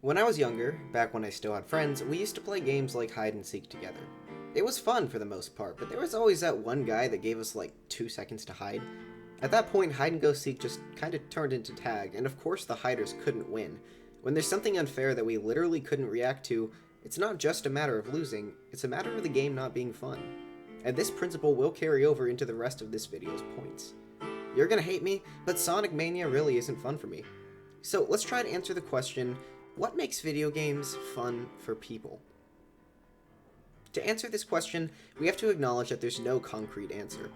When I was younger, back when I still had friends, we used to play games like hide and seek together. It was fun for the most part, but there was always that one guy that gave us like 2 seconds to hide. At that point, hide and go seek just kinda turned into tag, and of course the hiders couldn't win. When there's something unfair that we literally couldn't react to, it's not just a matter of losing, it's a matter of the game not being fun. And this principle will carry over into the rest of this video's points. You're gonna hate me, but Sonic Mania really isn't fun for me. So let's try to answer the question, what makes video games fun for people? To answer this question, we have to acknowledge that there's no concrete answer.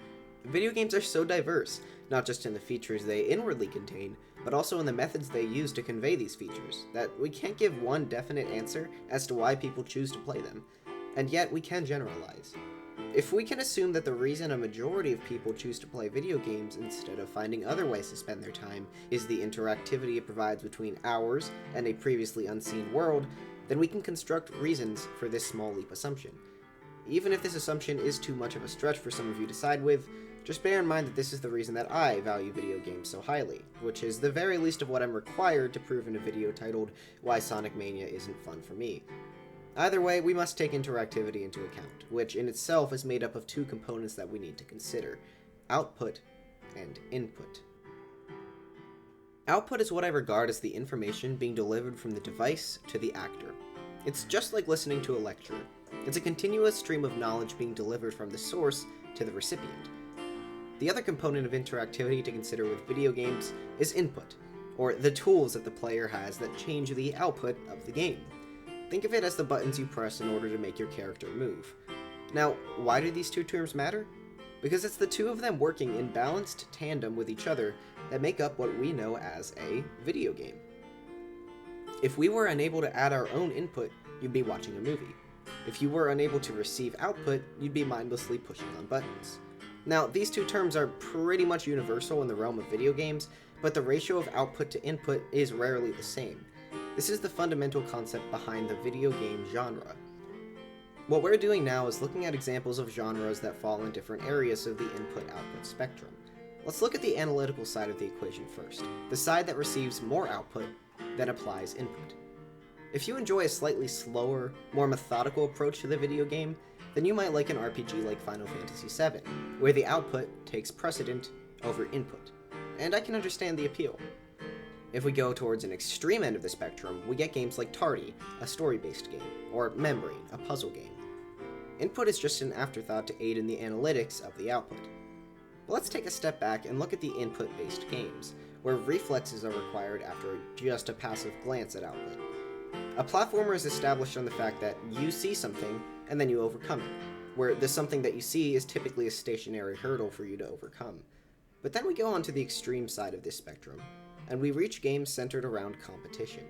Video games are so diverse, not just in the features they inwardly contain, but also in the methods they use to convey these features, that we can't give one definite answer as to why people choose to play them, and yet we can generalize. If we can assume that the reason a majority of people choose to play video games instead of finding other ways to spend their time is the interactivity it provides between ours and a previously unseen world, then we can construct reasons for this small leap assumption. Even if this assumption is too much of a stretch for some of you to side with, just bear in mind that this is the reason that I value video games so highly, which is the very least of what I'm required to prove in a video titled Why Sonic Mania Isn't Fun for Me. Either way, we must take interactivity into account, which in itself is made up of two components that we need to consider: output and input. Output is what I regard as the information being delivered from the device to the actor. It's just like listening to a lecture. It's a continuous stream of knowledge being delivered from the source to the recipient. The other component of interactivity to consider with video games is input, or the tools that the player has that change the output of the game. Think of it as the buttons you press in order to make your character move. Now, why do these two terms matter? Because it's the two of them working in balanced tandem with each other that make up what we know as a video game. If we were unable to add our own input, you'd be watching a movie. If you were unable to receive output, you'd be mindlessly pushing on buttons. Now, these two terms are pretty much universal in the realm of video games, but the ratio of output to input is rarely the same. This is the fundamental concept behind the video game genre. What we're doing now is looking at examples of genres that fall in different areas of the input-output spectrum. Let's look at the analytical side of the equation first, the side that receives more output than applies input. If you enjoy a slightly slower, more methodical approach to the video game, then you might like an RPG like Final Fantasy VII, where the output takes precedent over input, and I can understand the appeal. If we go towards an extreme end of the spectrum, we get games like Tardy, a story-based game, or Membrane, a puzzle game. Input is just an afterthought to aid in the analytics of the output. But let's take a step back and look at the input-based games, where reflexes are required after just a passive glance at output. A platformer is established on the fact that you see something, and then you overcome it, where the something that you see is typically a stationary hurdle for you to overcome. But then we go on to the extreme side of this spectrum, and we reach games centered around competition.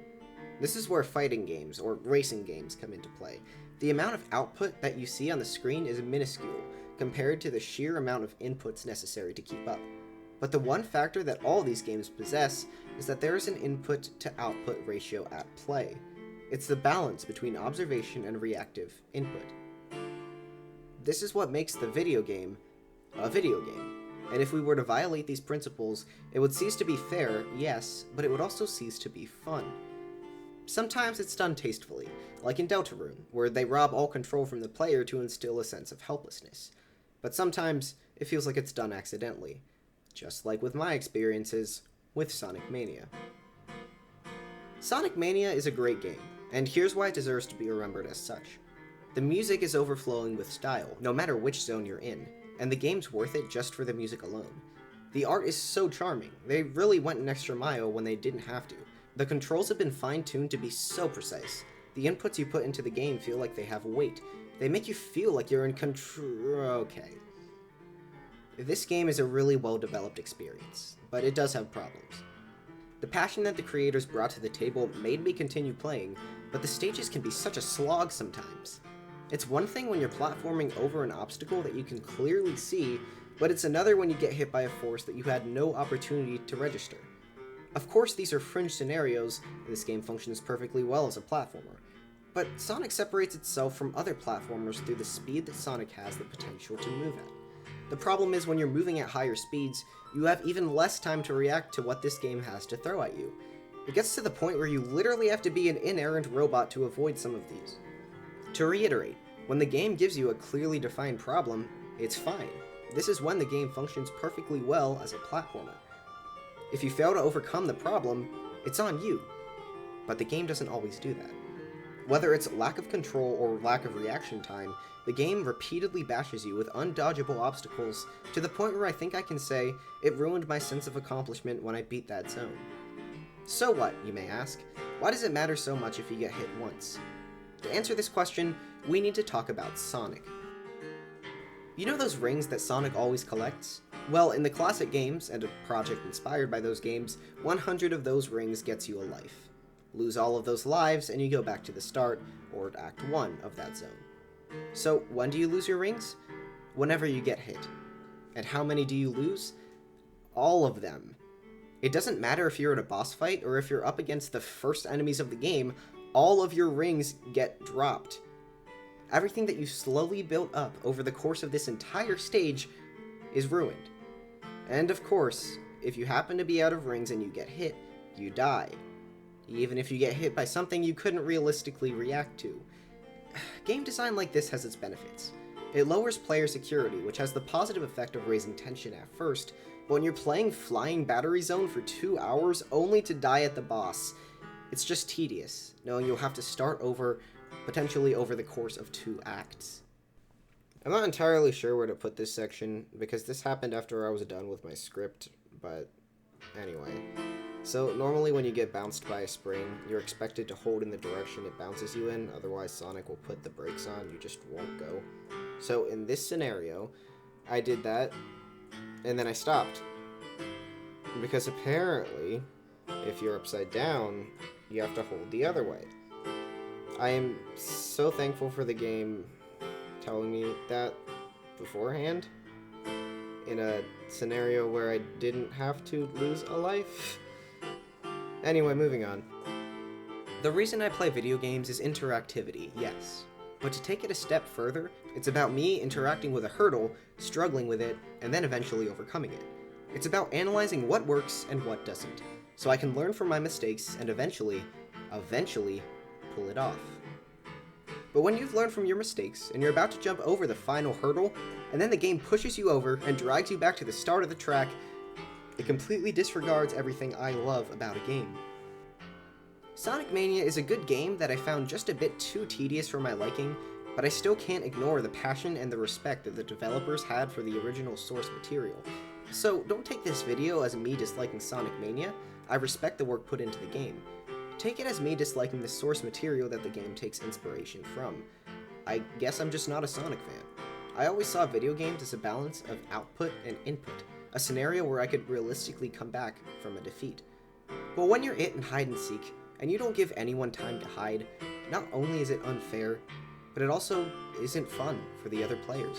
This is where fighting games, or racing games, come into play. The amount of output that you see on the screen is minuscule, compared to the sheer amount of inputs necessary to keep up. But the one factor that all these games possess is that there is an input to output ratio at play. It's the balance between observation and reactive input. This is what makes the video game a video game. And if we were to violate these principles, it would cease to be fair, yes, but it would also cease to be fun. Sometimes it's done tastefully, like in Deltarune, where they rob all control from the player to instill a sense of helplessness. But sometimes it feels like it's done accidentally, just like with my experiences with Sonic Mania. Sonic Mania is a great game, and here's why it deserves to be remembered as such. The music is overflowing with style, no matter which zone you're in, and the game's worth it just for the music alone. The art is so charming, they really went an extra mile when they didn't have to. The controls have been fine-tuned to be so precise. The inputs you put into the game feel like they have weight. They make you feel like you're in control. Okay. This game is a really well-developed experience, but it does have problems. The passion that the creators brought to the table made me continue playing, but the stages can be such a slog sometimes. It's one thing when you're platforming over an obstacle that you can clearly see, but it's another when you get hit by a force that you had no opportunity to register. Of course, these are fringe scenarios, and this game functions perfectly well as a platformer, but Sonic separates itself from other platformers through the speed that Sonic has the potential to move at. The problem is when you're moving at higher speeds, you have even less time to react to what this game has to throw at you. It gets to the point where you literally have to be an inerrant robot to avoid some of these. To reiterate, when the game gives you a clearly defined problem, it's fine. This is when the game functions perfectly well as a platformer. If you fail to overcome the problem, it's on you. But the game doesn't always do that. Whether it's lack of control or lack of reaction time, the game repeatedly bashes you with undodgeable obstacles to the point where I think I can say it ruined my sense of accomplishment when I beat that zone. So what, you may ask? Why does it matter so much if you get hit once? To answer this question, we need to talk about Sonic. You know those rings that Sonic always collects? Well, in the classic games, and a project inspired by those games, 100 of those rings gets you a life. Lose all of those lives, and you go back to the start, or Act 1 of that zone. So, when do you lose your rings? Whenever you get hit. And how many do you lose? All of them. It doesn't matter if you're at a boss fight, or if you're up against the first enemies of the game, all of your rings get dropped. Everything that you slowly built up over the course of this entire stage is ruined. And of course, if you happen to be out of rings and you get hit, you die. Even if you get hit by something you couldn't realistically react to. Game design like this has its benefits. It lowers player security, which has the positive effect of raising tension at first, but when you're playing Flying Battery Zone for 2 hours only to die at the boss, it's just tedious, knowing you'll have to start over, potentially over the course of 2 acts. I'm not entirely sure where to put this section, because this happened after I was done with my script, but anyway. So, normally when you get bounced by a spring, you're expected to hold in the direction it bounces you in, otherwise Sonic will put the brakes on, you just won't go. So, in this scenario, I did that, and then I stopped. Because apparently, if you're upside down, you have to hold the other way. I am so thankful for the game telling me that beforehand, in a scenario where I didn't have to lose a life. Anyway, moving on. The reason I play video games is interactivity, yes. But to take it a step further, it's about me interacting with a hurdle, struggling with it, and then eventually overcoming it. It's about analyzing what works and what doesn't, so I can learn from my mistakes and eventually pull it off. But when you've learned from your mistakes, and you're about to jump over the final hurdle, and then the game pushes you over and drags you back to the start of the track, it completely disregards everything I love about a game. Sonic Mania is a good game that I found just a bit too tedious for my liking, but I still can't ignore the passion and the respect that the developers had for the original source material. So don't take this video as me disliking Sonic Mania. I respect the work put into the game. Take it as me disliking the source material that the game takes inspiration from. I guess I'm just not a Sonic fan. I always saw video games as a balance of output and input, a scenario where I could realistically come back from a defeat. But when you're it in hide and seek, and you don't give anyone time to hide, not only is it unfair, but it also isn't fun for the other players.